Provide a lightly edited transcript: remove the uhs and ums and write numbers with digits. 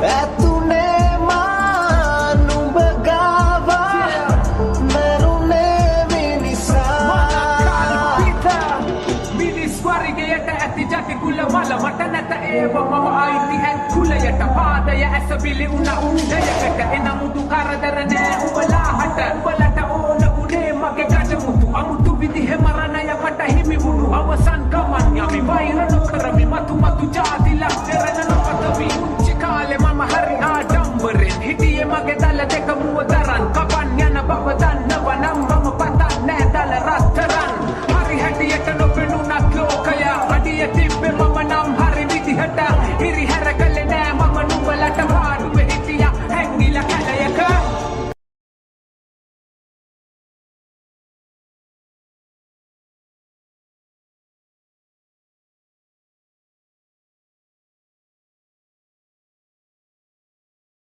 ඇතුනේ මා නුඹ ගාවා මරුනේ මිනිසා මිනිස් වර්ගයට ඇති ජති කුල මල මට නැත ඒව මම අයිති ඇත්කුලයට පාදය ඇසබිලි උන උන්දයකට එනමුතු කරදර නෑ උඹලාහට උඹලට ඕන උනේ මගේ ගඩමුතු අමුතු විදිහ මරණයකට හිමි වුණු අවසන් ගමන් යමි වෛර නොකරමි මතු මතු ජාති ලක්තරන නොපතමි උච්චි කාලේ මම හරි ආඩම්බරෙන් හිටියේ මගේ දල දෙක